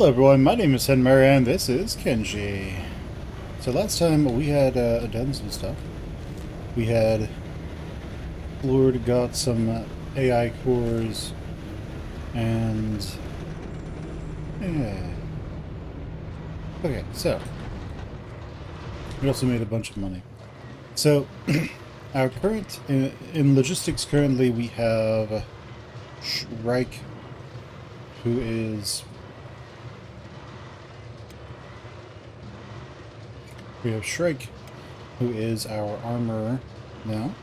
Hello everyone, my name is Fen Plays and this is Kenshi. So last time we had done some stuff. We had explored, got some AI cores, and yeah. Okay, so we also made a bunch of money. So our current in logistics currently we have Shrike, who is Shrike, who is our armorer now.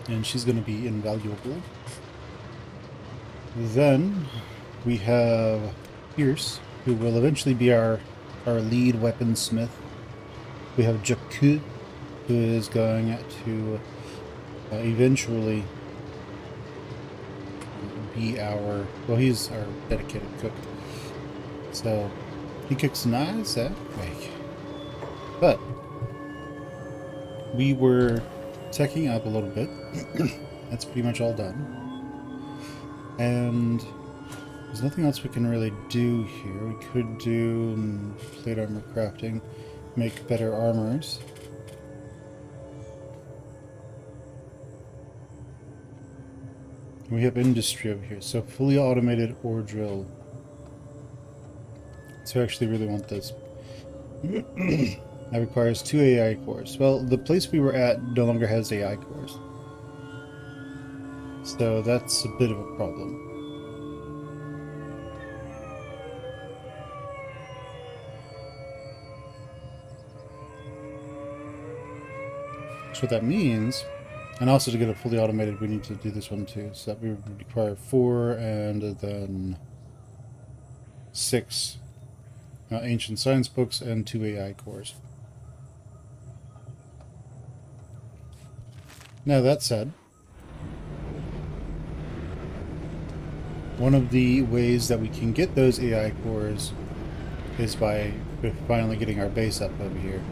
And she's going to be invaluable. Then we have Pierce, who will eventually be our lead weaponsmith. We have Jakku, who is going to eventually be our... well, he's our dedicated cook. So he cooks nice at Quake. But we were teching up a little bit. That's pretty much all done. And there's nothing else we can really do here. We could do plate armor crafting, make better armors. We have industry over here, so fully automated ore drill. So I actually really want this. That requires 2 AI cores. Well, the place we were at no longer has AI cores. So that's a bit of a problem. So what that means, and also to get it fully automated, we need to do this one too. So that we require 4 and then 6 ancient science books and 2 AI cores. Now that said, one of the ways that we can get those AI cores is by finally getting our base up over here.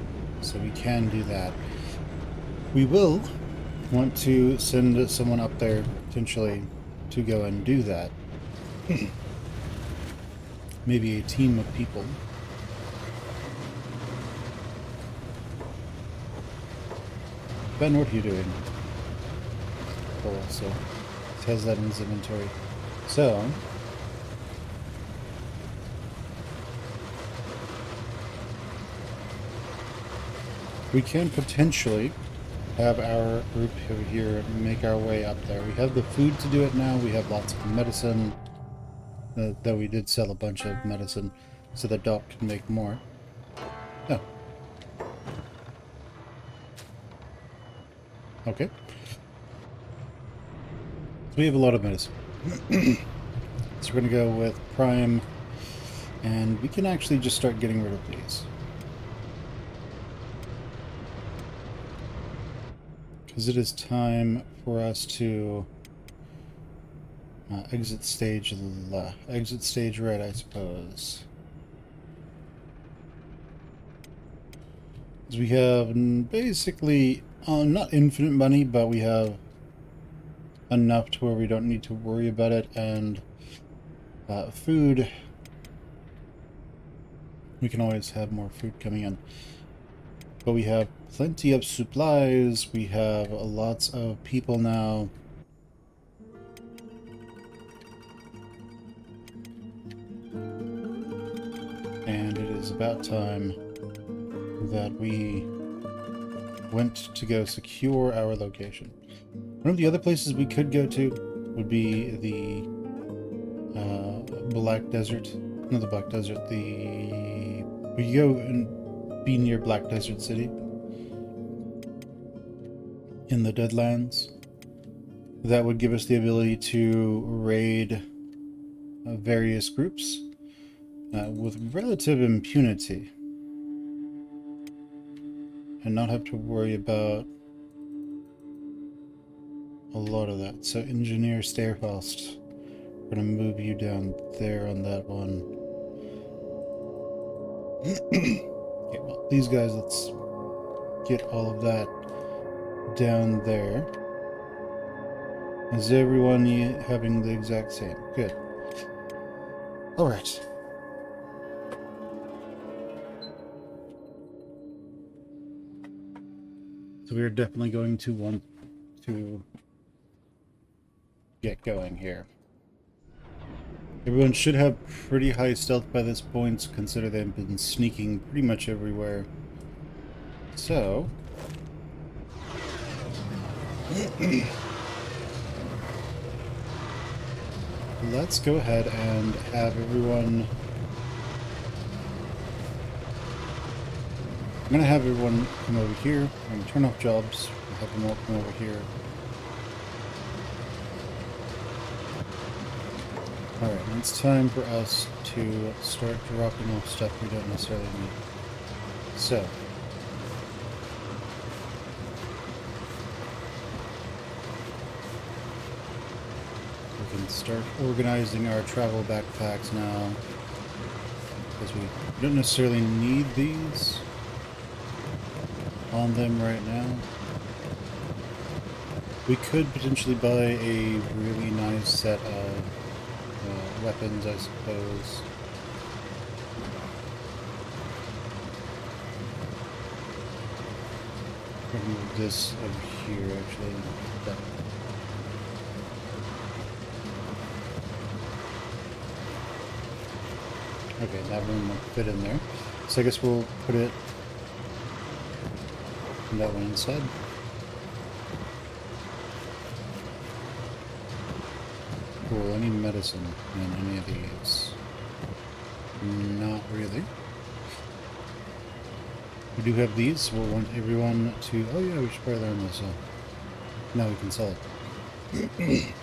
So we can do that. We will want to send someone up there, potentially, to go and do that. Maybe a team of people. Ben, what are you doing? Cool, so it has that in his inventory. So we can potentially have our group over here make our way up there. We have the food to do it now. We have lots of medicine. Though we did sell a bunch of medicine so that Doc can make more. Oh. Okay. So we have a lot of medicine. So we're going to go with Prime, and we can actually just start getting rid of these. Because it is time for us to exit stage right, I suppose. Because we have basically not infinite money, but we have enough to where we don't need to worry about it. And food, we can always have more food coming in. But we have plenty of supplies. We have lots of people now. And it is about time that we went to go secure our location. One of the other places we could go to would be the Black Desert. Not the Black Desert, we could go and be near Black Desert City in the Deadlands. That would give us the ability to raid various groups with relative impunity and not have to worry about a lot of that. So Engineer Stairfast, we're going to move you down there on that one. Okay, well, these guys, let's get all of that down there. Is everyone having the exact same? Good. Alright. So we are definitely going to want to get going here. Everyone should have pretty high stealth by this point, consider they've been sneaking pretty much everywhere. So... let's go ahead and have everyone... I'm going to have everyone come over here. I'm going to turn off jobs. Have them all come over here. Alright, it's time for us to start dropping off stuff we don't necessarily need. So... we can start organizing our travel backpacks now. Because we don't necessarily need these on them right now. We could potentially buy a really nice set of weapons, I suppose. Move this over here, actually. Okay, that one will fit in there. So I guess we'll put it that one inside. Cool, any medicine in any of these? Not really. We do have these. We'll want everyone to... oh yeah, we should probably learn this. Now we can sell it.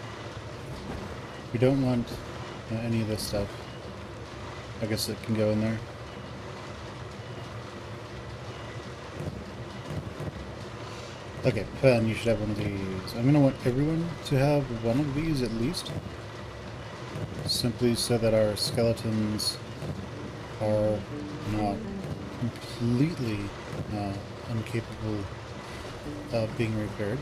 We don't want any of this stuff. I guess it can go in there. Okay, Fen, you should have one of these. I'm going to want everyone to have one of these at least. Simply so that our skeletons are not completely incapable of being repaired.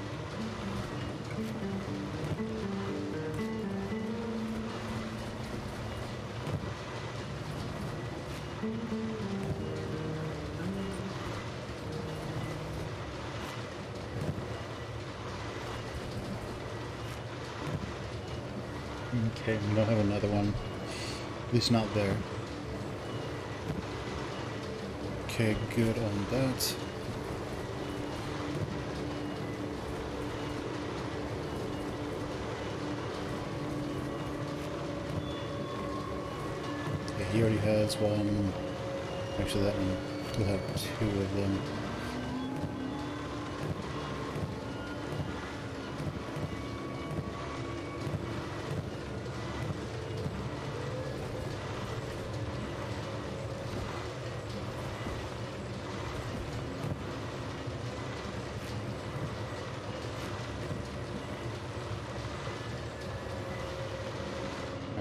Okay, we don't have another one. At least not there. Okay, good on that. Yeah, he already has one. Actually, that one will have two of them.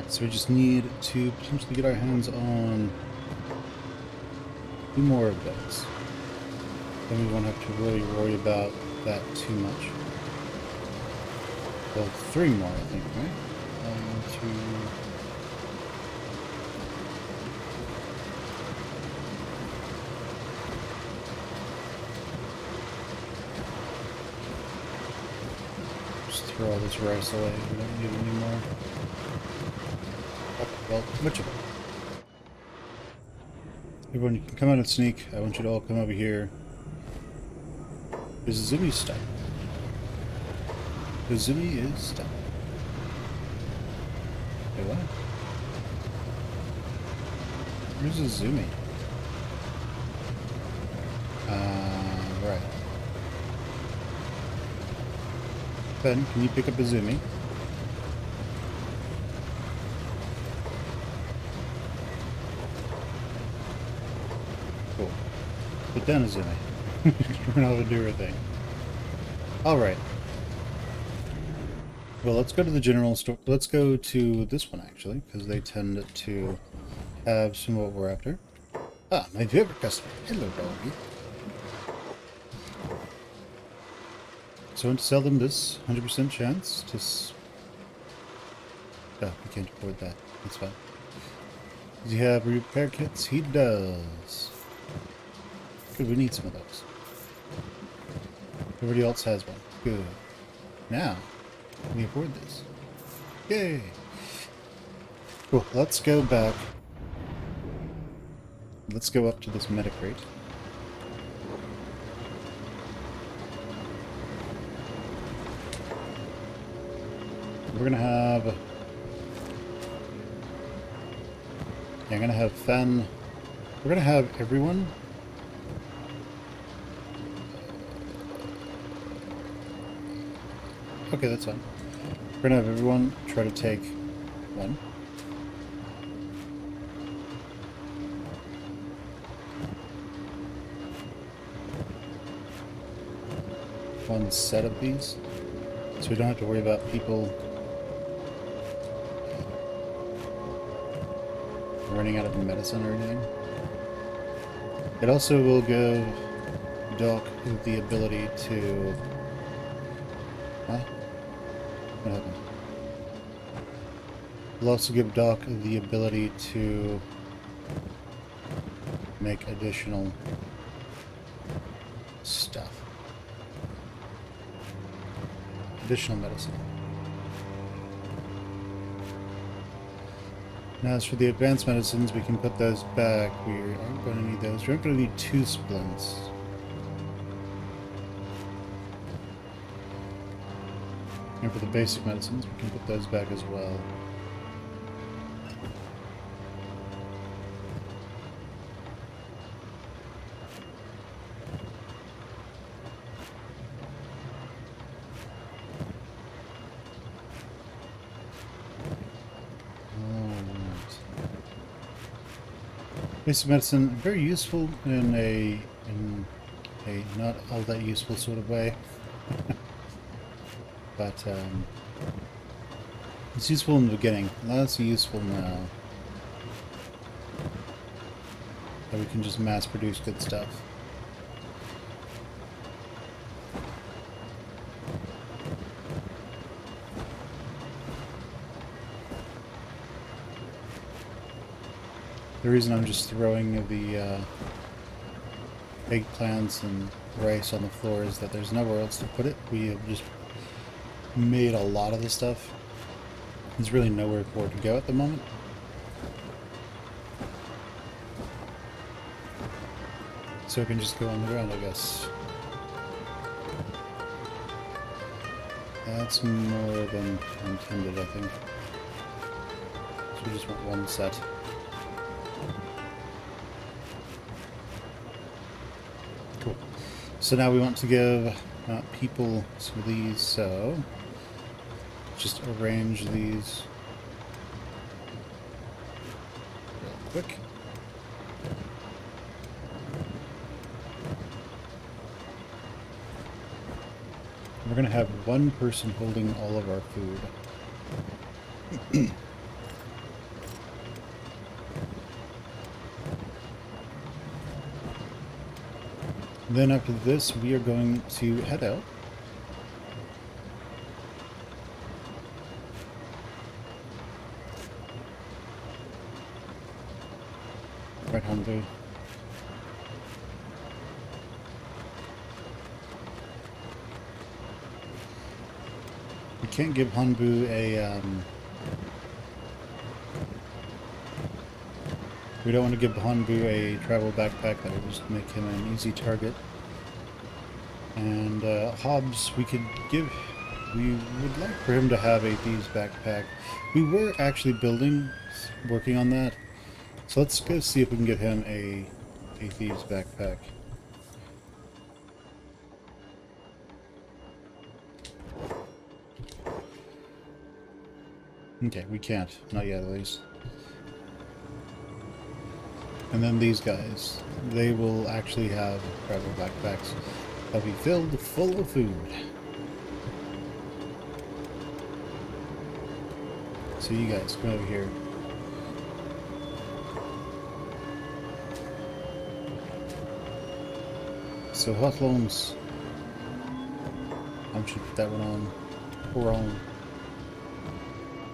So we just need to potentially get our hands on 2 more of those. Then we won't have to really worry about that too much. Well, 3 more, I think, right? 2... just throw all this rice away. We don't need it anymore. Well, much of it. Everyone, you can come out and sneak. I want you to all come over here. Izumi stuck. Izumi is stuck. Wait, what? Where's Izumi? Right. Ben, can you pick up Izumi? Put down Izumi. We're not going to do her thing. Alright. Well, let's go to the general store. Let's go to this one, actually, because they tend to have some of what we're after. Ah, my favorite customer. Hello, doggy. So I want to sell them this 100% chance to... oh, we can't afford that. That's fine. Does he have repair kits? He does. Good, we need some of those. Everybody else has one. Good. Now, can we afford this? Yay! Cool, let's go back. Let's go up to this medic crate. We're gonna have... Yeah, I'm gonna have Fen. We're gonna have everyone. Okay, that's fine. We're gonna have everyone try to take one. One set of these. So we don't have to worry about people running out of medicine or anything. It also will give Doc the ability to... Huh? What happened? It'll also give Doc the ability to make additional stuff. Additional medicine. Now, as for the advanced medicines, we can put those back. We aren't going to need those. We're not going to need 2 splints. And for the basic medicines, we can put those back as well. Basic medicine, very useful in a not all that useful sort of way. But it's useful in the beginning. Less useful now. That we can just mass produce good stuff. The reason I'm just throwing the eggplants and rice on the floor is that there's nowhere else to put it. We have just made a lot of the stuff. There's really nowhere for it to go at the moment. So it can just go on the ground, I guess. That's more than intended, I think. So we just want one set. Cool. So now we want to give people some of these, so just arrange these real quick. We're going to have one person holding all of our food. Then after this, we are going to head out. Right, Hanbu. We can't give Hanbu a, we don't want to give Hanbu a travel backpack. That would just make him an easy target. And Hobbs, we would like for him to have a thieves backpack. We were actually working on that. So let's go see if we can get him a thieves backpack. Okay, we can't. Not yet, at least. And then these guys, they will actually have travel backpacks that'll be filled full of food. So you guys, come over here. So hot loans. I'm just gonna put that one on. Pour on.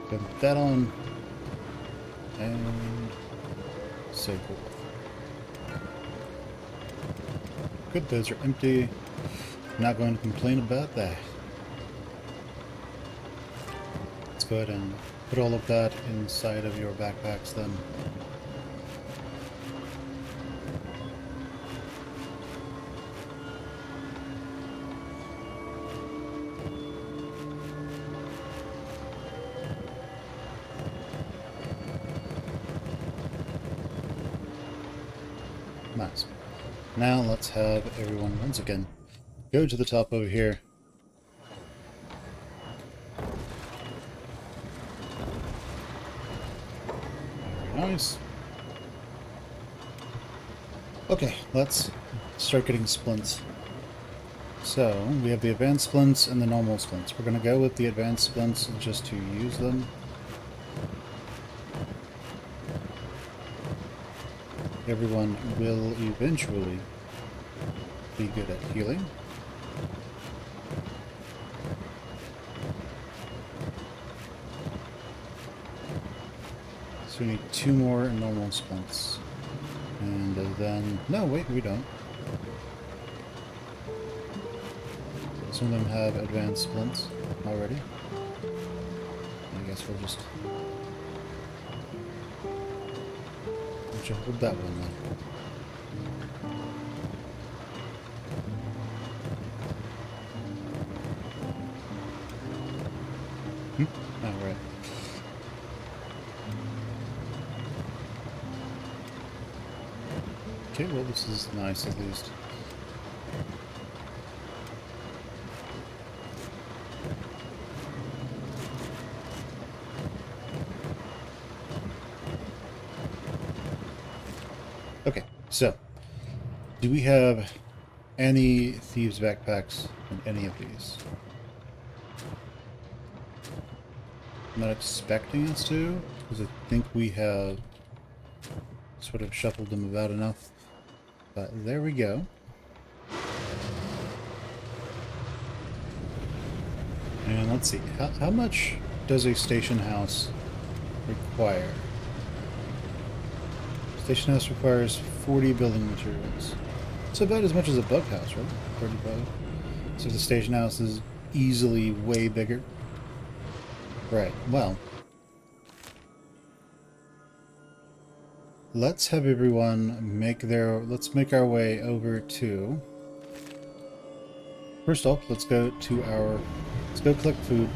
Put that on. And So cool. Good, those are empty. Not going to complain about that. Let's go ahead and put all of that inside of your backpacks then. Nice. Now let's have everyone once again go to the top over here. Very nice. Okay, let's start getting splints. So, we have the advanced splints and the normal splints. We're going to go with the advanced splints just to use them. Everyone will eventually be good at healing. So we need 2 more normal splints. And then... no, wait, we don't. Some of them have advanced splints already. I guess we'll just... hold that one then. Alright. Okay, well this is nice at least. Okay, so do we have any thieves' backpacks in any of these? I'm not expecting us to, because I think we have sort of shuffled them about enough. But there we go. And let's see, how much does a station house require? Station house requires 40 building materials. It's about as much as a bug house, right? 35. So the station house is easily way bigger. Right, well. Let's have everyone let's make our way over to... First off, let's go collect food.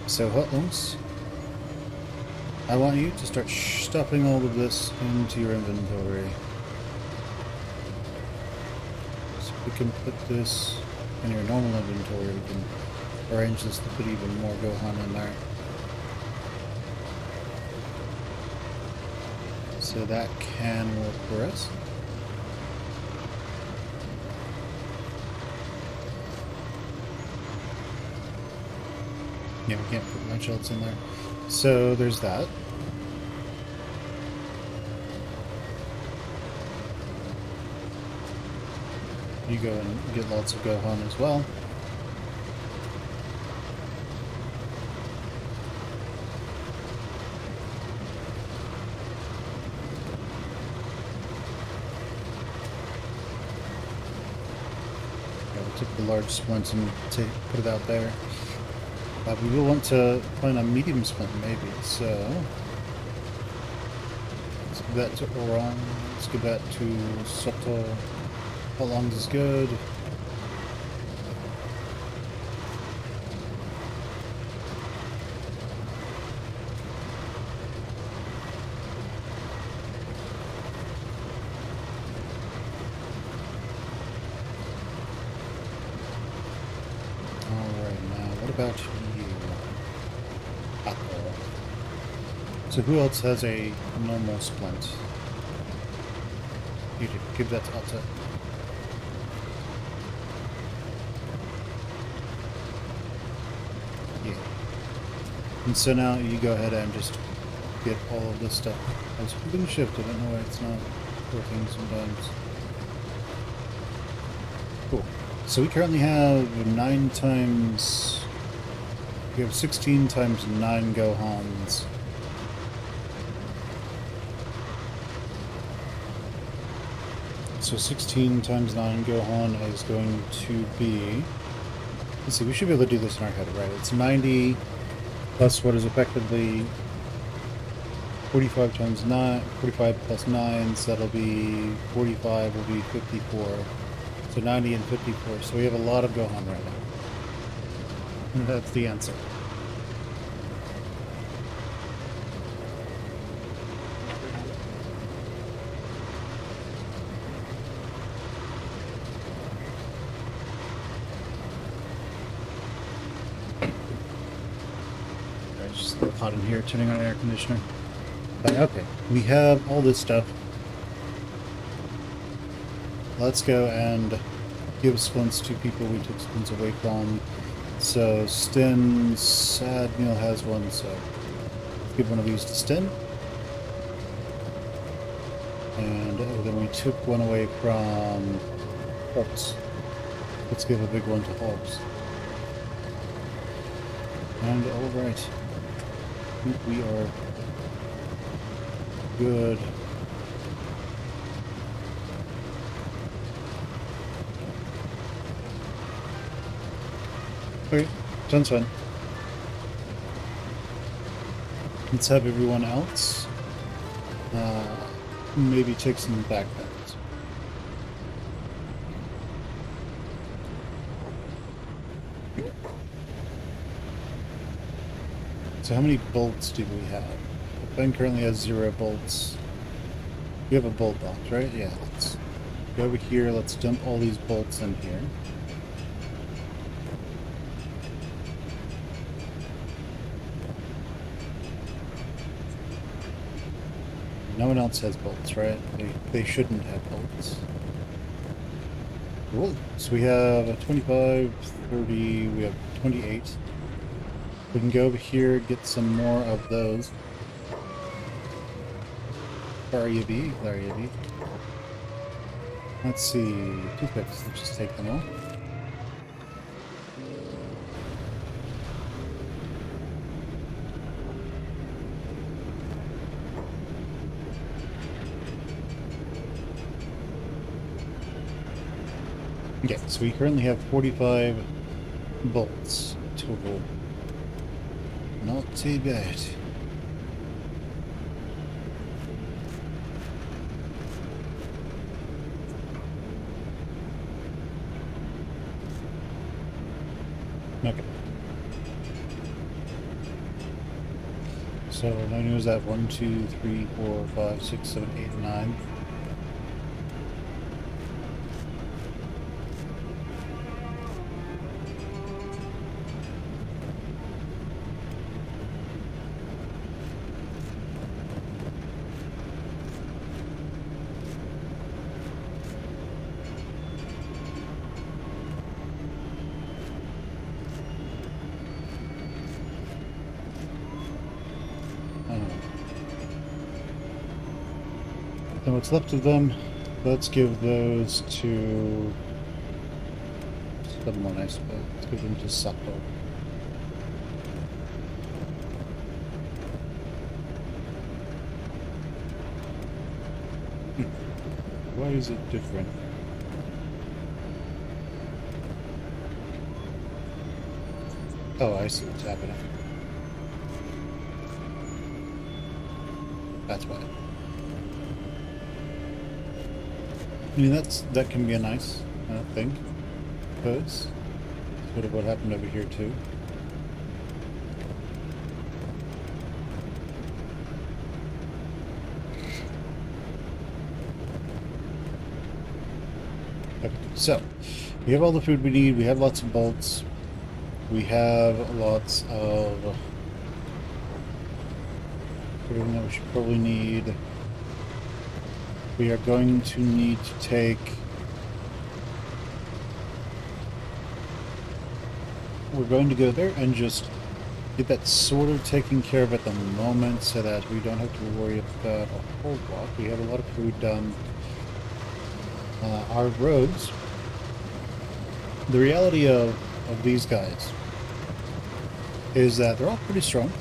So, Hotlungs, I want you to start stuffing all of this into your inventory. So we can put this in your normal inventory. We can arrange this to put even more Gohan in there. So that can work for us. Yeah, we can't put lunch else in there. So there's that. You go and get lots of Gohan as well. Yeah, we took the large splints and put it out there. We will want to find a medium splint maybe, so let's give that to Oran, let's give that to Soto. How long is good? Alright, now what about you? So who else has a normal splint? You do. Give that to Alta. Yeah. And so now you go ahead and just get all of this stuff. I was flipping shift, I don't know why it's not working sometimes. Cool. So we currently have 9 times We have 16 times 9 Gohans. So 16 times 9 Gohan is going to be... Let's see, we should be able to do this in our head, right? It's 90 plus what is effectively 45 times 9, 45 plus 9, so that'll be 45 will be 54. So 90 and 54. So we have a lot of Gohan right now. And that's the answer. Just a little hot in here, turning on air conditioner. But okay, we have all this stuff. Let's go and give splints to people we took splints away from. So Stin, sad Neil has one, so let's give one of these to Stin. And then we took one away from Hobbs. Let's give a big one to Hobbs. And alright. I think we are good. Okay, sounds fun. Let's have everyone else maybe take some backpacks. So how many bolts do we have? Ben currently has 0 bolts. You have a bolt box, right? Yeah, let's go over here. Let's dump all these bolts in here. No one else has bolts, right? They shouldn't have bolts. Cool. So we have a 25, 30, we have 28. We can go over here, get some more of those. Where are you be? There you be. Let's see. Toothpicks. Let's just take them all. Okay, so we currently have 45 bolts total. Not too bad. Okay. So how many was that? 1, 2, 3, 4, 5, 6, 7, 8, 9. Then what's left of them, let's give those to someone, I suppose. Let's give them to Sato. Why is it different? Oh, I see what's happening. That's why. I mean, that can be a nice thing, I suppose. Sort of what happened over here too. Okay, so we have all the food we need. We have lots of bolts. We have lots of everything that we should probably need. We are going to need to take... We're going to go there and just get that sort of taken care of at the moment so that we don't have to worry about a whole lot. We have a lot of food done. Our roads, the reality of these guys is that they're all pretty strong,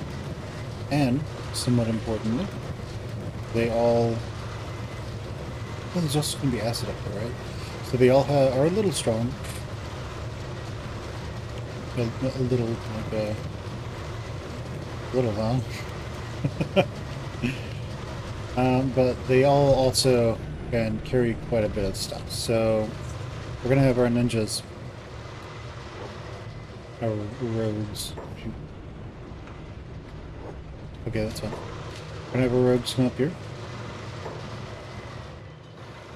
and, somewhat importantly, they all... Well, there's also going to be acid up there, right? So they all are a little strong. A little, like, a little, huh? But they all also can carry quite a bit of stuff. So we're going to have our ninjas, our rogues. Okay, that's fine. We're going to have our rogues come up here.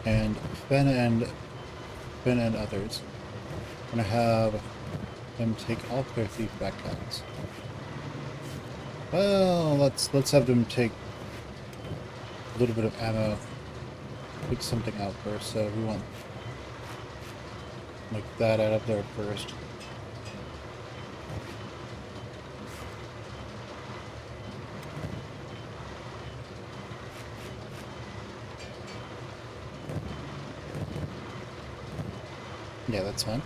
And Fen and others. We're going to have them take off their thief backpacks. Well, let's have them take a little bit of ammo. Pick something out first, so we want like that out of there first. Yeah, that's fine.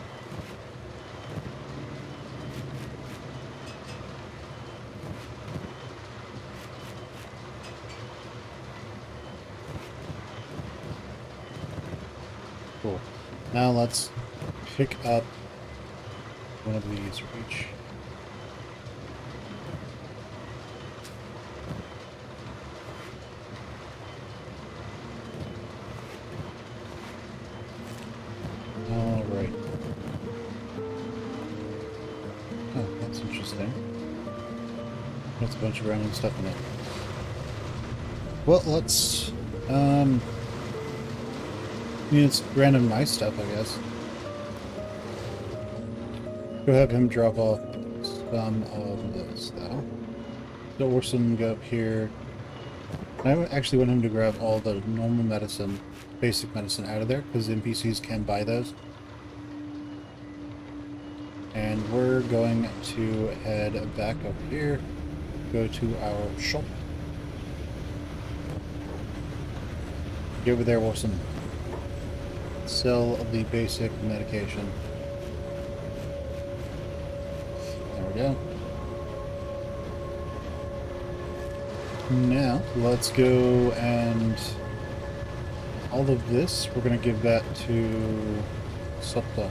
Cool. Now let's pick up one of these each. Alright. Oh, that's interesting. That's a bunch of random stuff in it. Well, let's, I mean, it's random nice stuff, I guess. Go have him drop off some of this, though. So Orson go up here. I actually want him to grab all the normal medicine, basic medicine out of there, because NPCs can buy those. And we're going to head back up here, go to our shop. Get over there, Orson. Sell the basic medication. There we go. Now, let's go and all of this, we're going to give that to Sopta.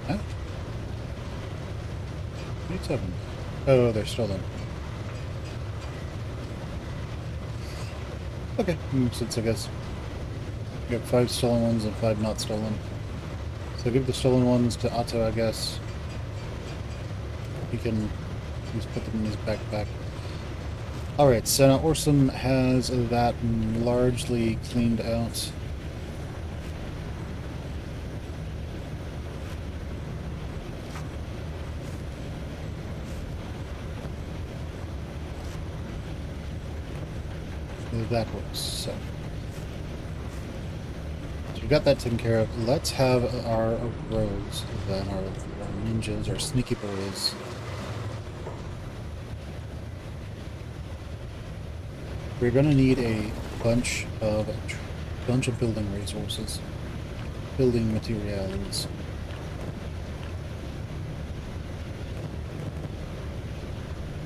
Huh? What's happening? Oh, they're stolen. Okay, makes sense, I guess. We got 5 stolen ones and 5 not stolen. So give the stolen ones to Otto, I guess. He can just put them in his backpack. Alright, so now Orson has that largely cleaned out. That works, so we got that taken care of. Let's have our rogues, then our ninjas, our sneaky boys. We're gonna need a bunch of building resources, building materials.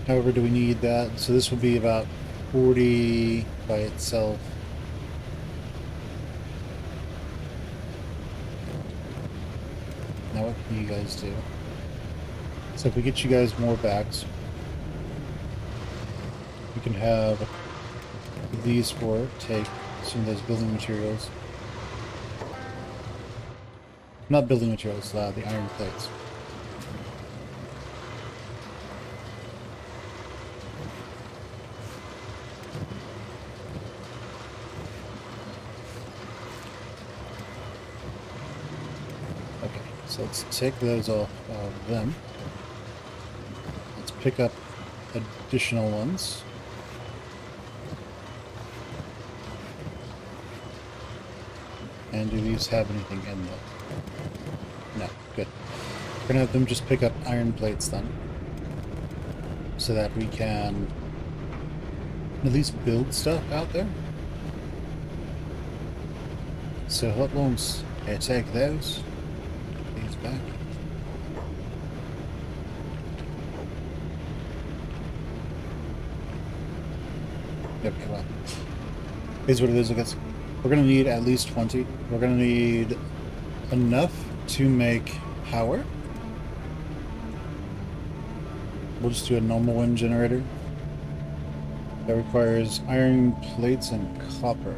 However, do we need that? So this will be about 40 by itself. Now what can you guys do? So if we get you guys more backs, we can have these 4 take some of those building materials. Not building materials, the iron plates. So let's take those off of them. Let's pick up additional ones. And do these have anything in them? No, good. We're gonna have them just pick up iron plates then. So that we can at least build stuff out there. So hoodlums, take those. These back. Yep, come on. Here's what it is, I guess. We're gonna need at least 20. We're gonna need enough to make power. We'll just do a normal wind generator. That requires iron plates and copper.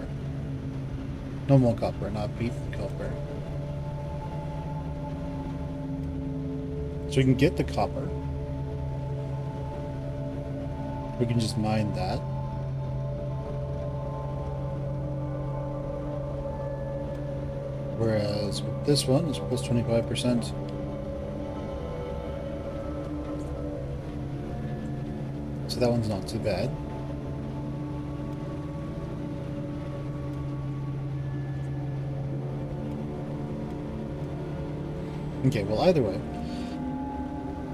Normal copper, not beaten copper. So we can get the copper. We can just mine that. Whereas with this one, it's plus 25%. So that one's not too bad. Okay, well either way.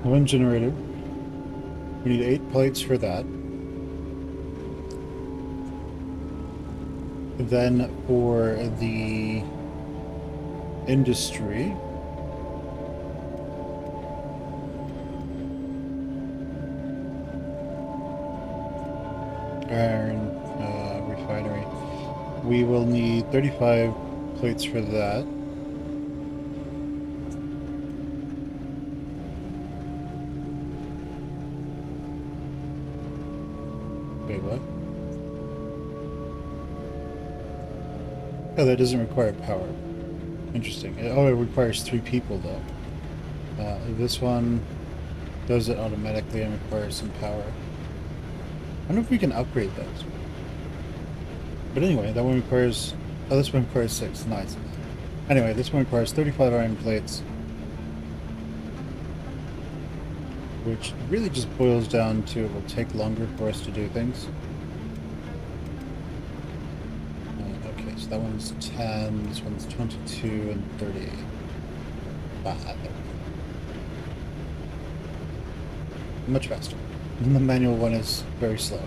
The wind generator. We need 8 plates for that. Then for the industry, iron refinery, we will need 35 plates for that. Wait, what? Oh, that doesn't require power. Interesting. Oh, it requires 3 people, though. This one does it automatically and requires some power. I wonder if we can upgrade those. But anyway, that one requires... Oh, this one requires 6. Nice. Anyway, this one requires 35 iron plates. Which really just boils down to it will take longer for us to do things. Okay, so that one's 10, this one's 22, and 38. Much faster. And the manual one is very slow.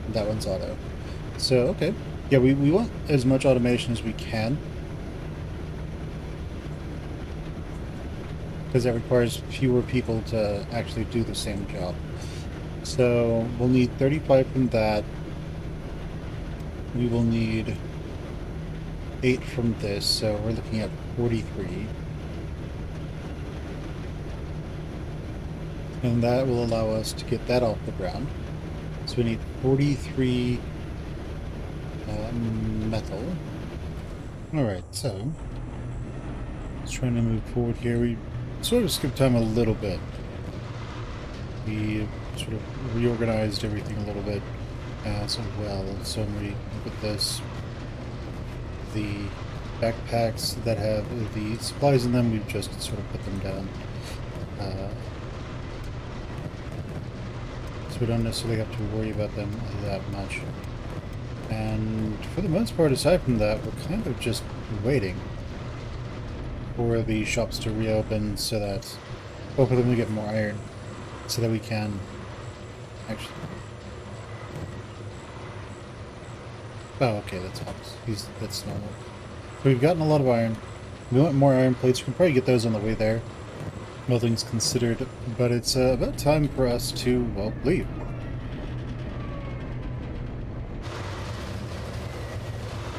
That one's auto. So, okay. Yeah, we want as much automation as we can. Because that requires fewer people to actually do the same job. So, we'll need 35 from that. We will need 8 from this, so we're looking at 43. And that will allow us to get that off the ground. So we need 43 metal. Alright, so let's try to move forward here. We sort of skipped time a little bit. We sort of reorganized everything a little bit as well. So when we look at this, the backpacks that have the supplies in them, we've just sort of put them down. So we don't necessarily have to worry about them that much. And for the most part, aside from that, we're kind of just waiting for the shops to reopen so that both of them will get more iron so that we can actually... Oh, okay, that's obvious. That's normal. So we've gotten a lot of iron. We want more iron plates. We can probably get those on the way there, all things considered. But it's about time for us to, well, leave.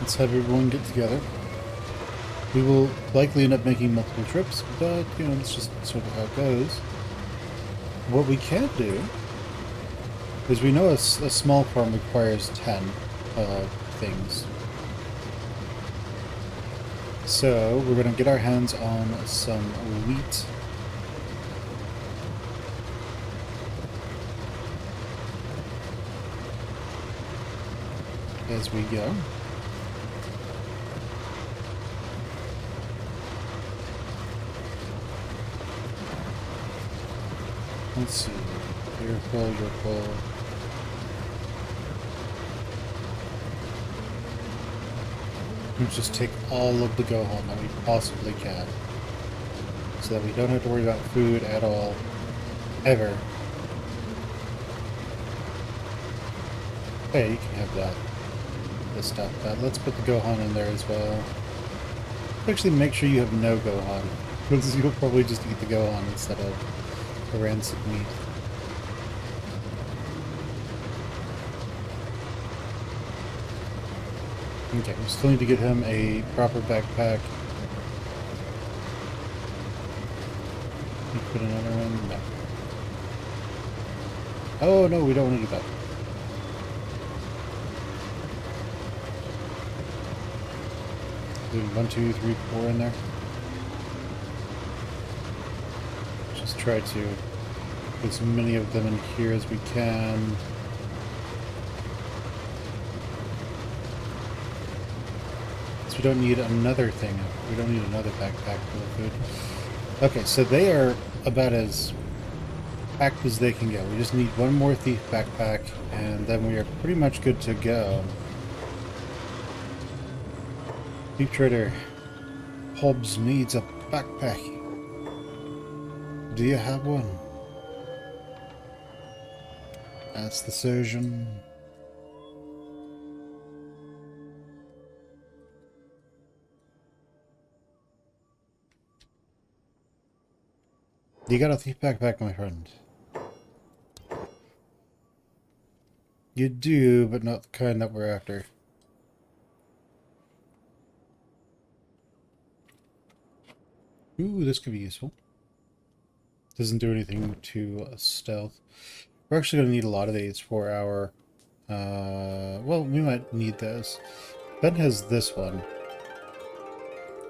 Let's have everyone get together. We will likely end up making multiple trips, but, you know, it's just sort of how it goes. What we can do is we know a small farm requires 10 things. So we're going to get our hands on some wheat. As we go. Let's see. You're full, you're full. Let's just take all of the go home that we possibly can. so that we don't have to worry about food at all, ever. Hey, you can have that. This stuff, but let's put the Gohan in there as well. Actually, make sure you have no Gohan, because you'll probably just eat the Gohan instead of the rancid meat. Okay, we still need to get him a proper backpack. You put another one? No. Oh no, we don't want to do that. Do 1, 2, 3, 4 in there. Just try to get as many of them in here as we can. So we don't need another thing. We don't need another backpack full of food. Okay, so they are about as packed as they can get. We just need one more thief backpack, and then we are pretty much good to go. Thief trader, Hobbs needs a backpack. Do you have one? That's the surgeon. You got a thief backpack, my friend. You do, but not the kind that we're after. Ooh, this could be useful. Doesn't do anything to stealth. We're actually going to need a lot of these for our... well, we might need those. Ben has this one.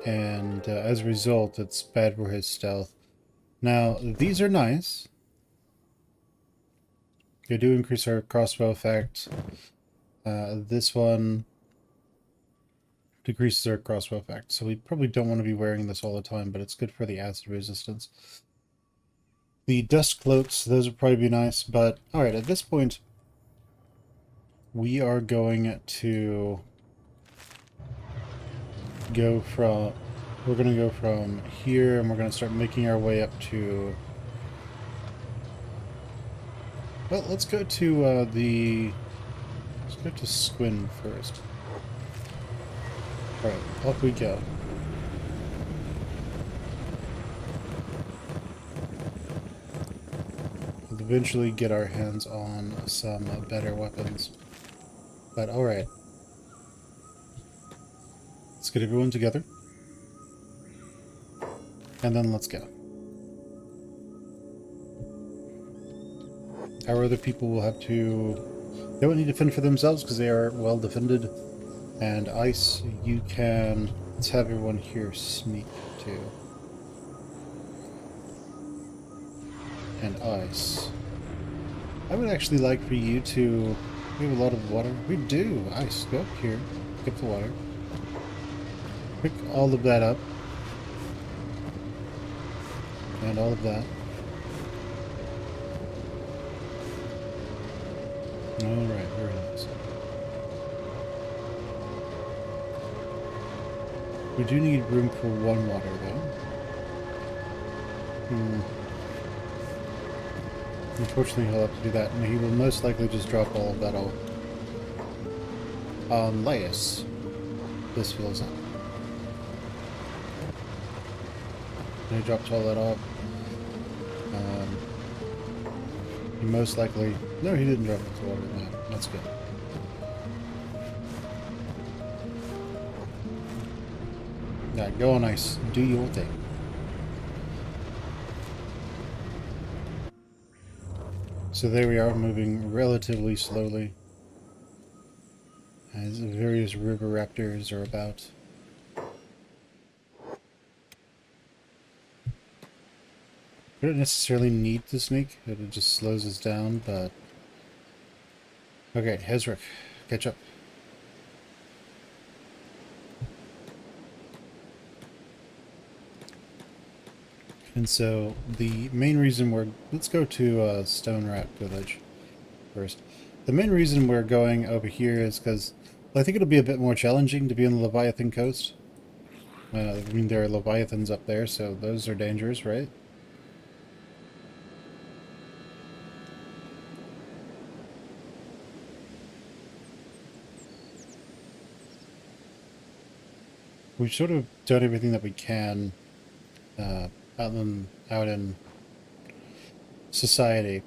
And as a result, it's bad for his stealth. Now, these are nice. They do increase our crossbow effect. This one decreases our crossbow effect, so we probably don't want to be wearing this all the time, but it's good for the acid resistance. The dust cloaks, those would probably be nice, but alright, at this point, we are going to go from... We're going to go from here, and we're going to start making our way up to... Well, let's go to Let's go to Squin first. Alright, off we go. We'll eventually get our hands on some better weapons. But alright. Let's get everyone together. And then let's go. Our other people will have to... They won't need to fend for themselves because they are well defended. And Ice, you can... Let's have everyone here sneak too. And Ice. I would actually like for you to... We have a lot of water. We do! Ice, go up here. Get the water. Pick all of that up. And all of that. Alright, very nice. We do need room for one water, though. Unfortunately, he'll have to do that, and he will most likely just drop all of that off. Unless this fills up. And he drops all that off. He most likely... No, he didn't drop his water in that. That's good. Yeah, go on Ice. Do your thing. So there we are, moving relatively slowly. As various river raptors are about. We don't necessarily need to sneak, it just slows us down, but... Okay, Hezrick, catch up. And so, the main reason we're... Let's go to Stone Rat Village first. The main reason we're going over here is because I think it'll be a bit more challenging to be on the Leviathan coast. I mean, there are leviathans up there, so those are dangerous, right? We've sort of done everything that we can out in society.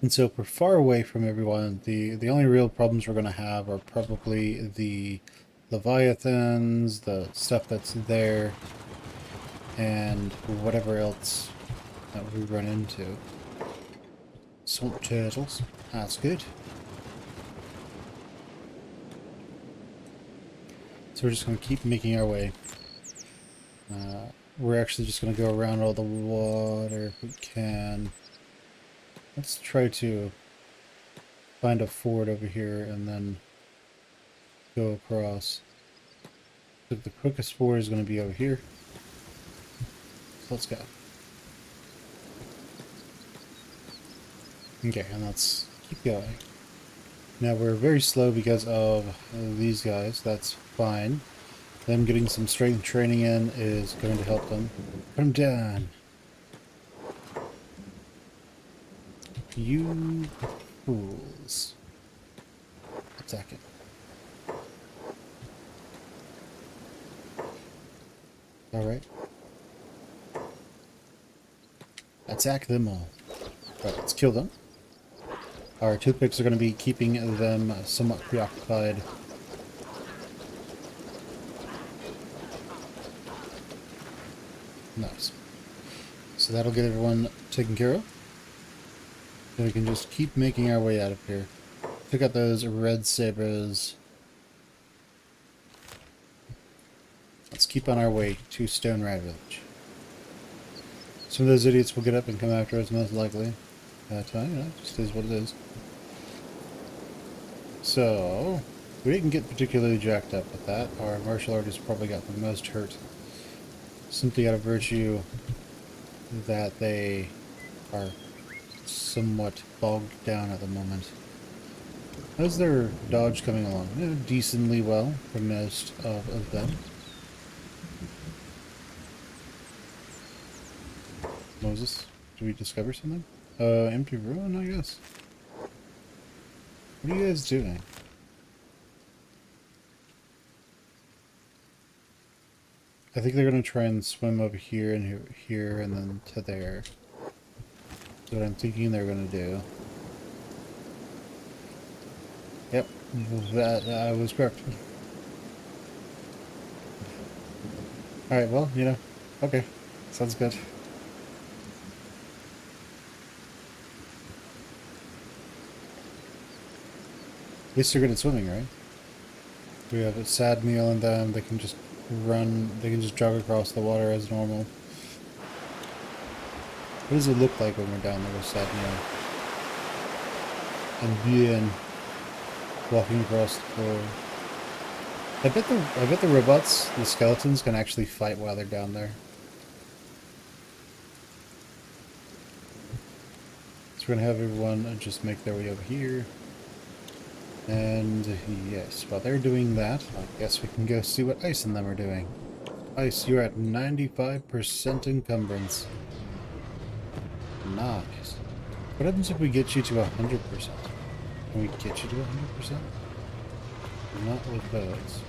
And so if we're far away from everyone, the only real problems we're going to have are probably the leviathans, the stuff that's there, and whatever else that we run into. Swamp turtles, that's good. So we're just going to keep making our way. We're actually just going to go around all the water if we can. Let's try to find a ford over here and then go across. So the quickest ford is going to be over here. So let's go. Okay, and let's keep going. Now we're very slow because of these guys. That's fine. Them getting some strength training in is going to help them. Put them down. You fools. Attack it. Alright. Attack them all. Right, let's kill them. Our toothpicks are going to be keeping them somewhat preoccupied. Nice. So that'll get everyone taken care of. Then we can just keep making our way out of here. Pick up those red sabers. Let's keep on our way to Stone Rat Village. Some of those idiots will get up and come after us, most likely. That time, you know, just is what it is. So, we didn't get particularly jacked up with that. Our martial artist probably got the most hurt. Simply out of virtue that they are somewhat bogged down at the moment. How's their dodge coming along? You know, decently well for most of them. Moses, did we discover something? Empty ruin, I guess. What are you guys doing? I think they're going to try and swim over here and here and then to there. That's what I'm thinking they're going to do. Yep, that I was correct. Alright, well, you know, okay. Sounds good. At least they're good at swimming, right? We have a sad meal in them, they can just run, they can just jog across the water as normal. What does it look like when we're down there with sad meal? And bien walking across the floor. I bet the robots, the skeletons, can actually fight while they're down there. So we're gonna have everyone just make their way over here. And yes, while they're doing that, I guess we can go see what Ice and them are doing. Ice, you're at 95% encumbrance. Nice. What happens if we get you to 100%? Can we get you to 100%? Not with those.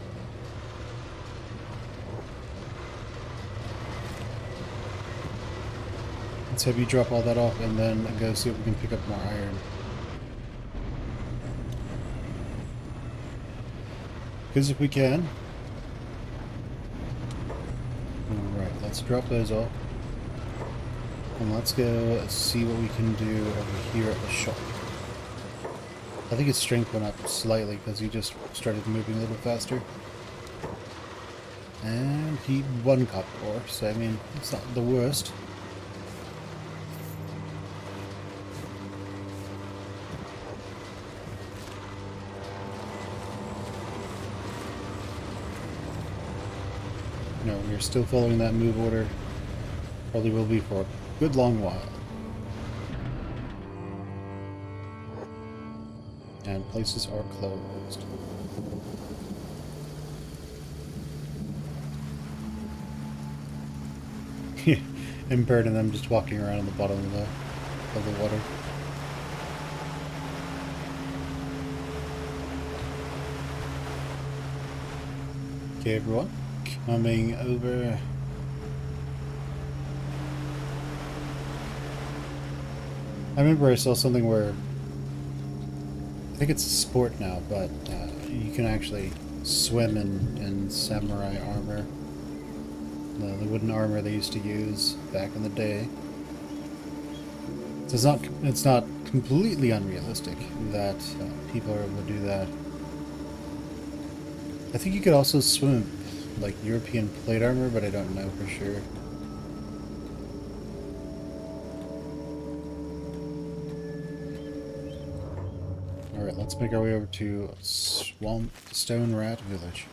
Let's have you drop all that off and then go see if we can pick up more iron. Because if we can. Alright, let's drop those off. And let's go see what we can do over here at the shop. I think his strength went up slightly because he just started moving a little faster. And he won copper ore, so I mean, it's not the worst. No, we're still following that move order. Probably will be for a good long while. And places are closed. and burning them just walking around on the bottom of the water. Okay, everyone, coming over. I remember I saw something where I think it's a sport now, but you can actually swim in samurai armor. The wooden armor they used to use back in the day. So it's not completely unrealistic that people are able to do that. I think you could also swim like European plate armor, but I don't know for sure. Alright, let's make our way over to Swamp Stone Rat Village.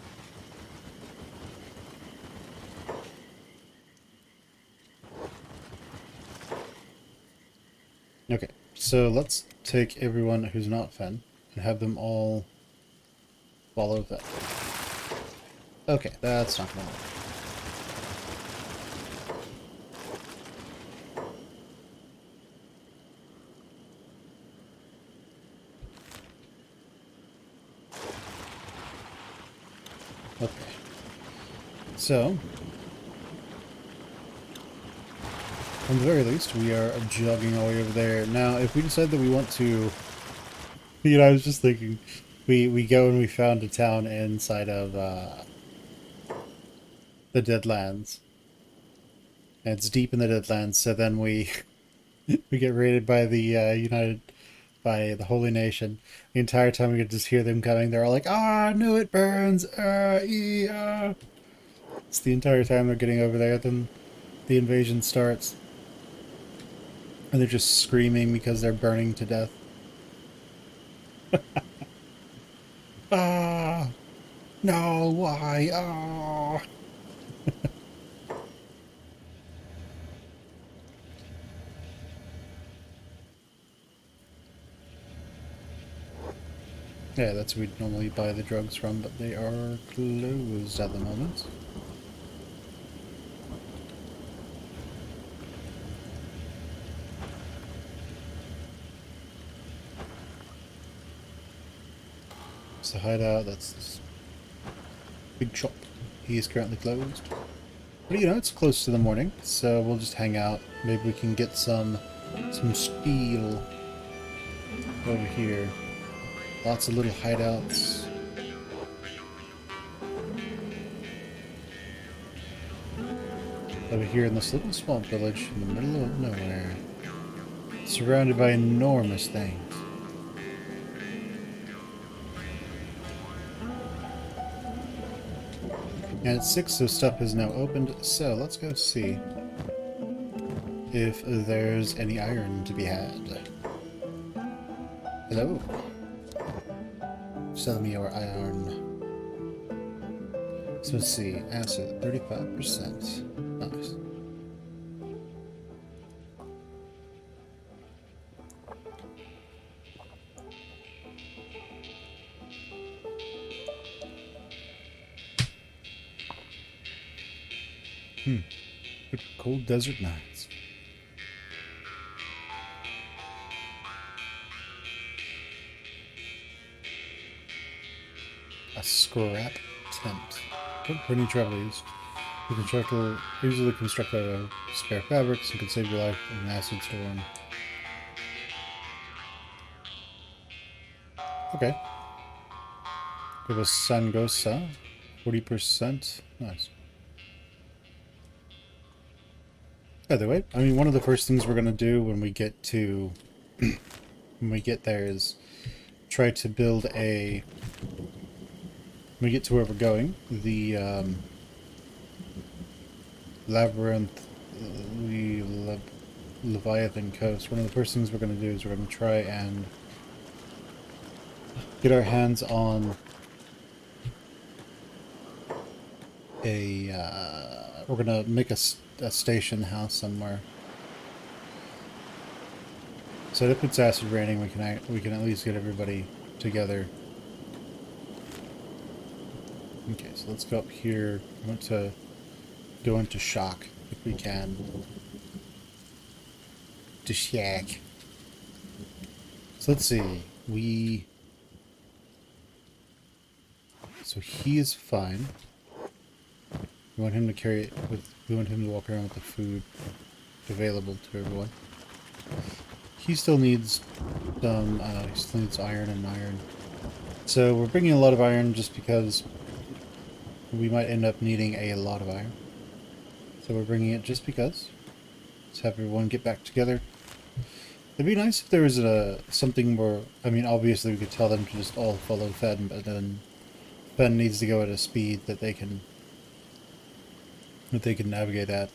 Okay, so let's take everyone who's not Fen and have them all follow Fen. Okay, that's not gonna work. Okay. So, from the very least, we are jogging all the way over there. Now, if we decide that we want to... You know, I was just thinking, we go and we found a town inside of the Deadlands. And it's deep in the Deadlands, so then we we get raided by the by the Holy Nation. The entire time we could just hear them coming. They're all like, "Ah, no, it burns! It's the entire time they're getting over there. Then the invasion starts, and they're just screaming because they're burning to death. Ah, no, why? Ah. Yeah, that's where we'd normally buy the drugs from, but they are closed at the moment. It's the hideout, that's this big shop. He is currently closed. But you know, it's close to the morning, so we'll just hang out. Maybe we can get some steel over here. Lots of little hideouts. Over here in this little swamp village in the middle of nowhere. Surrounded by enormous things. And it's 6, so stuff is now opened, so let's go see if there's any iron to be had. Hello? Sell me your iron. So let's see, acid, 35%. Nice. Good cold desert nights. A scrap tent. For any travelers, you easily construct out of spare fabrics and can save your life in an acid storm. Okay. We have a Sangosa, 40%. Nice. Either way, I mean, one of the first things we're gonna do when we get to when we get there is try to build a. When we get to where we're going, the labyrinth, Leviathan Coast. One of the first things we're gonna do is we're gonna try and get our hands on a. We're gonna make a station house somewhere. So if it's acid raining, we can at least get everybody together. Okay, so let's go up here. I want to go into shock we can. To shack. So let's see. So he is fine. We want him to carry it with. We want him to walk around with the food available to everyone. He still needs some. He still needs iron and iron. So we're bringing a lot of iron just because we might end up needing a lot of iron. So we're bringing it just because. Let's have everyone get back together. It'd be nice if there was something where, I mean, obviously we could tell them to just all follow Fen, but then Fen needs to go at a speed that they can navigate at.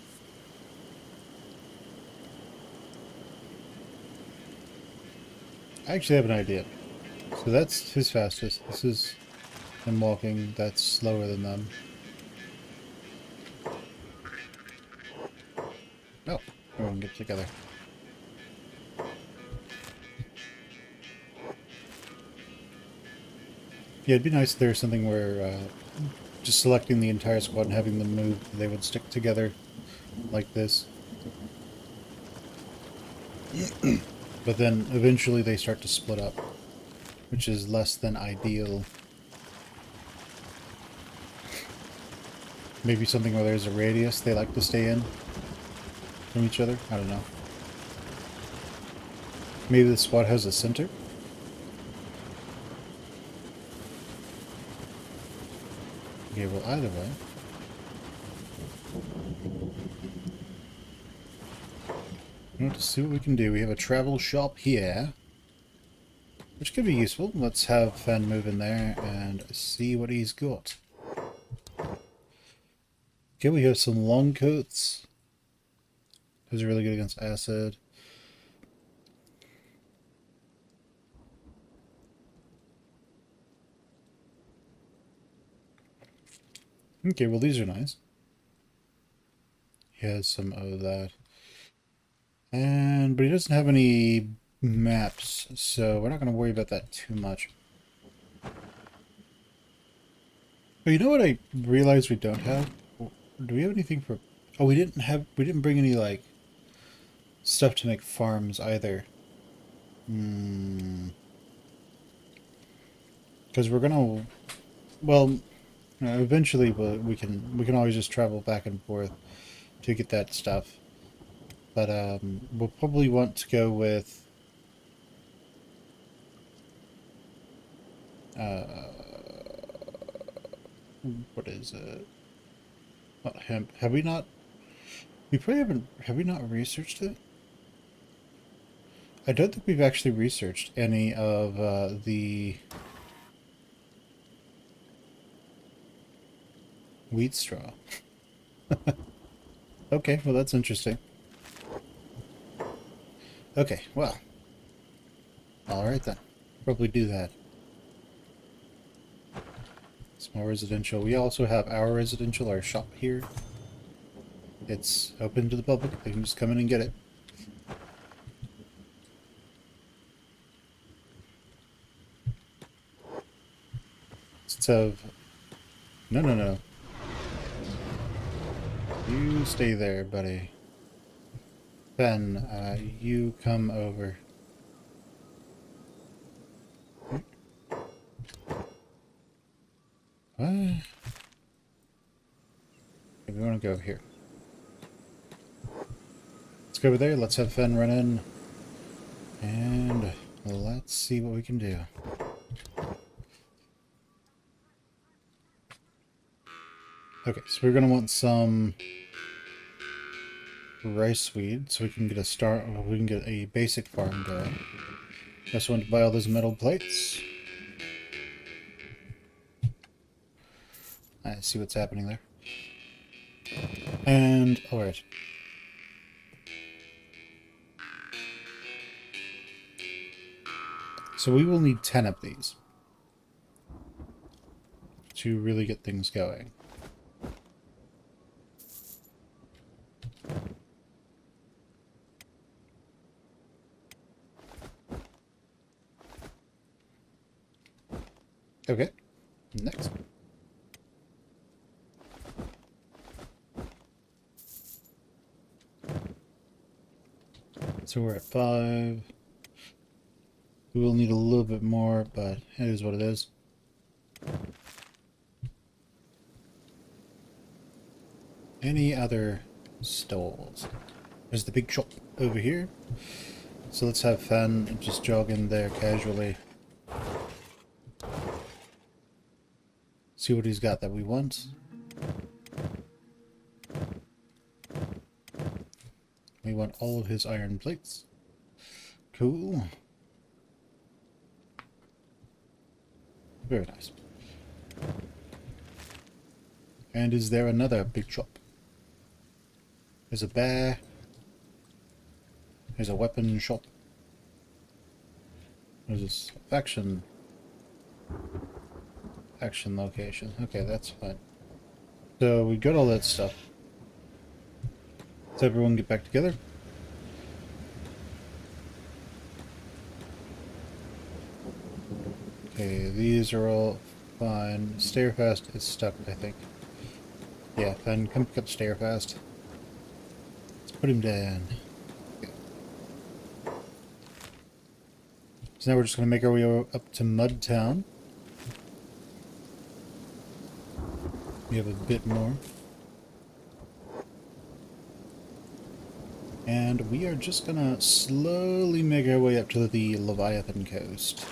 I actually have an idea. So that's his fastest. This is him walking. That's slower than them. Oh, everyone get together. Yeah, it'd be nice if there was something where just selecting the entire squad and having them move, they would stick together like this. But then eventually they start to split up, which is less than ideal. Maybe something where there's a radius they like to stay in from each other. I don't know. Maybe the squad has a center. Okay, well, either way. Let's see what we can do. We have a travel shop here, which could be useful. Let's have Fen move in there and see what he's got. Okay, we have some long coats. Those are really good against acid. Okay, well, these are nice. He has some of that. But he doesn't have any maps, so we're not going to worry about that too much. But you know what I realized we don't have? Do we have anything for... Oh, we didn't bring any, like, stuff to make farms either. Because we're gonna... Well, eventually we can always just travel back and forth to get that stuff. But we'll probably want to go with what is it? Not hemp. Have we not? We probably haven't. Have we not researched it? I don't think we've actually researched any of the wheat straw. Okay, well that's interesting. Okay, well. Alright then. Probably do that. Small residential. We also have our residential, our shop here. It's open to the public. They can just come in and get it. Let's have... No, no, no. You stay there, buddy. Ben, you come over. What? Okay, we want to go here. Let's go over there. Let's have Fen run in. And let's see what we can do. Okay, so we're going to want some rice weed so we can get we can get a basic farm going. Just want to buy all those metal plates. I see what's happening there. And, alright. So we will need 10 of these to really get things going. Okay, next. So we're at 5. We will need a little bit more, but it is what it is. Any other stalls? There's the big shop over here. So let's have Fen just jog in there casually. See what he's got that we want. We want all of his iron plates. Cool. Very nice. And is there another big shop? There's a bear. There's a weapon shop. There's this action location. Okay, that's fine. So we got all that stuff. Let's everyone get back together. Okay, these are all fine. Stairfast is stuck, I think. Yeah, Fen, come pick up Stairfast. Let's put him down. Okay. So now we're just going to make our way up to Mud Town. We have a bit more. And we are just going to slowly make our way up to the Leviathan coast.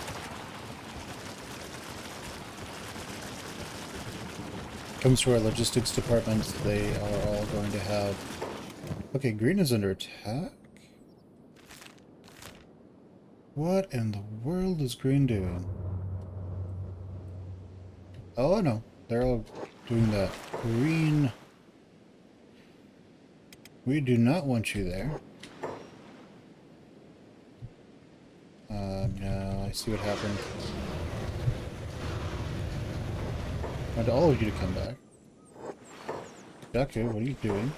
Comes to our logistics department, they are all going to have... Okay, green is under attack? What in the world is green doing? Oh no, they're all doing that. Green... We do not want you there. No, I see what happened. I want all of you to come back. Daku, what are you doing?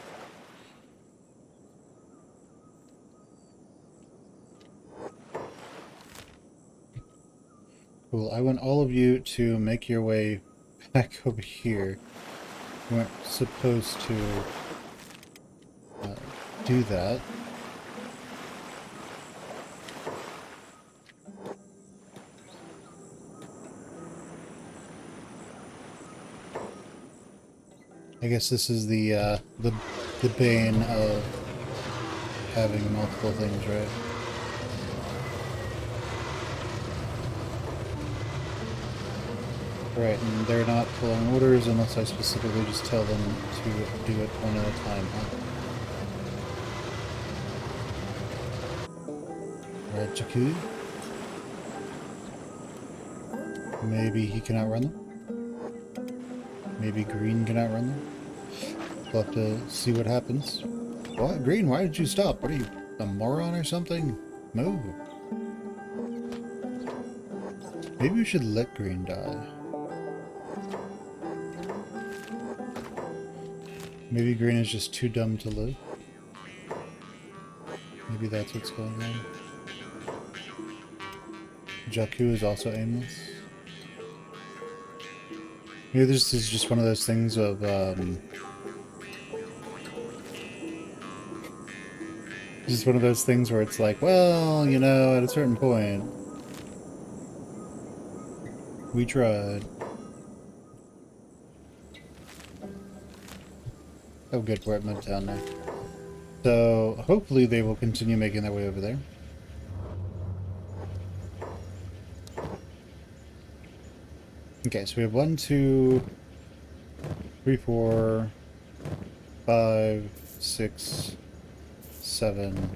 Cool, I want all of you to make your way back over here. You weren't supposed to do that. I guess this is the bane of having multiple things, right? Right, and they're not following orders unless I specifically just tell them to do it one at a time, huh? Right, Jakku? Maybe he can outrun them? Maybe Green can outrun them? We'll have to see what happens. What? Green, why did you stop? What are you, a moron or something? Move. Maybe we should let Green die. Maybe Green is just too dumb to live. Maybe that's what's going on. Jakku is also aimless. Maybe this is just one of those things of, this is one of those things where it's like, well, you know, at a certain point, we tried. Oh good, we're at Midtown now. So, hopefully they will continue making their way over there. Okay, so we have 1, 2, 3, 4, 5, 6, 7,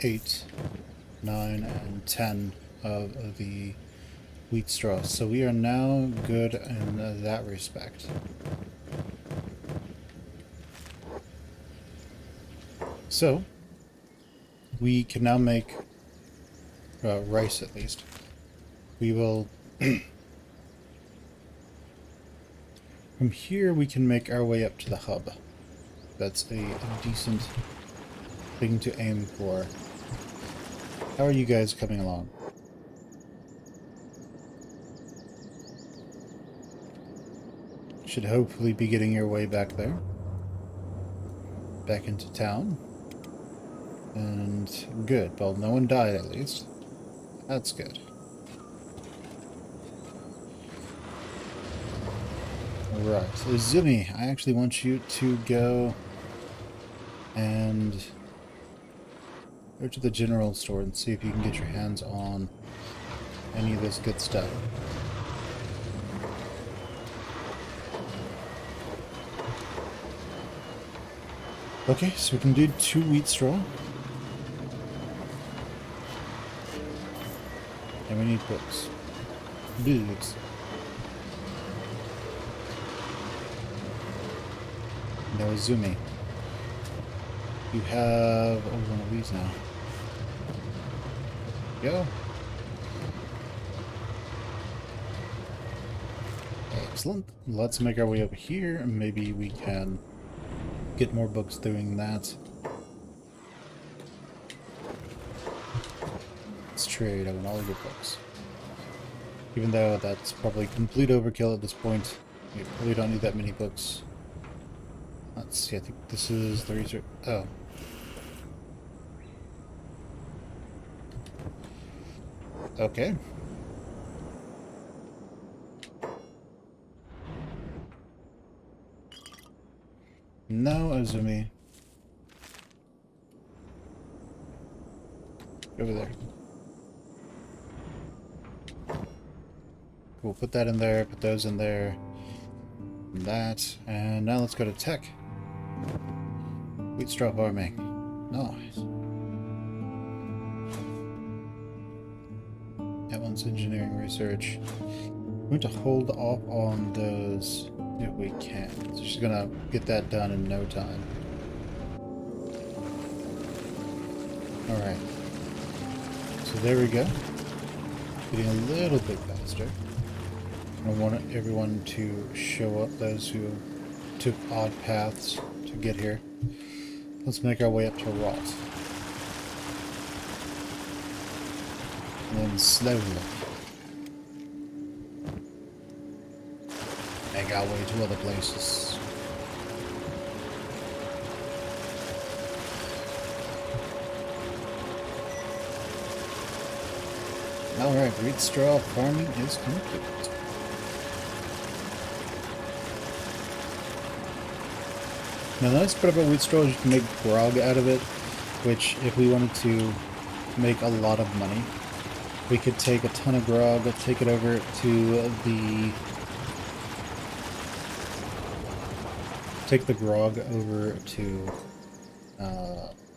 8, 9, and 10 of the wheat straw. So we are now good in that respect. So, we can now make rice at least. We will... From here we can make our way up to the hub. That's a decent thing to aim for. How are you guys coming along? Should hopefully be getting your way back there. back into town. And good. Well, no one died at least. That's good. Right. Izumi, I actually want you to go and go to the general store and see if you can get your hands on any of this good stuff. Okay, so we can do 2 wheat straw. And we need books. Books. Now Izumi. You have one of these now. Go. Excellent. Let's make our way over here, and maybe we can get more books doing that. Let's trade. I want all of your books. Even though that's probably complete overkill at this point. You probably don't need that many books. Let's see, I think this is the research. Oh. Okay. No, Izumi. Over there. We'll put that in there, put those in there. And that. And now let's go to tech. Wheat straw farming. Nice. That one's engineering research. We're going to hold off on those if we can. So she's gonna get that done in no time. Alright. So there we go. Getting a little bit faster. I want everyone to show up, those who took odd paths to get here. Let's make our way up to Ralt. And then slowly make our way to other places. Alright, wheat straw farming is complete. Now the nice part about wheat straw is you can make grog out of it, which if we wanted to make a lot of money, we could take a ton of grog, take it over to take the grog over to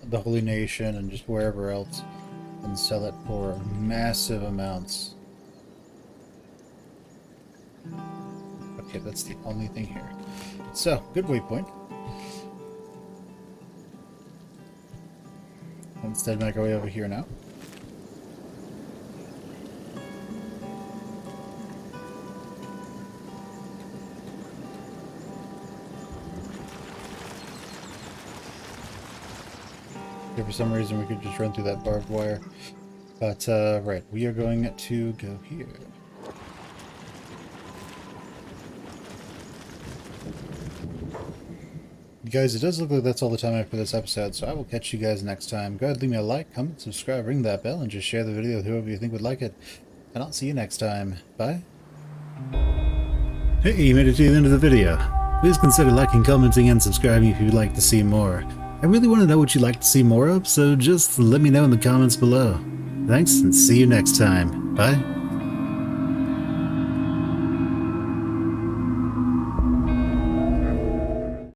the Holy Nation and just wherever else and sell it for massive amounts. Okay, that's the only thing here. So, good waypoint. Instead, make our way over here now. If for some reason we could just run through that barbed wire. But, right, we are going to go here. Guys, it does look like that's all the time I have for this episode, so I will catch you guys next time. Go ahead, leave me a like, comment, subscribe, ring that bell, and just share the video with whoever you think would like it. And I'll see you next time. Bye. Hey, you made it to the end of the video. Please consider liking, commenting, and subscribing if you'd like to see more. I really want to know what you'd like to see more of, so just let me know in the comments below. Thanks, and see you next time. Bye.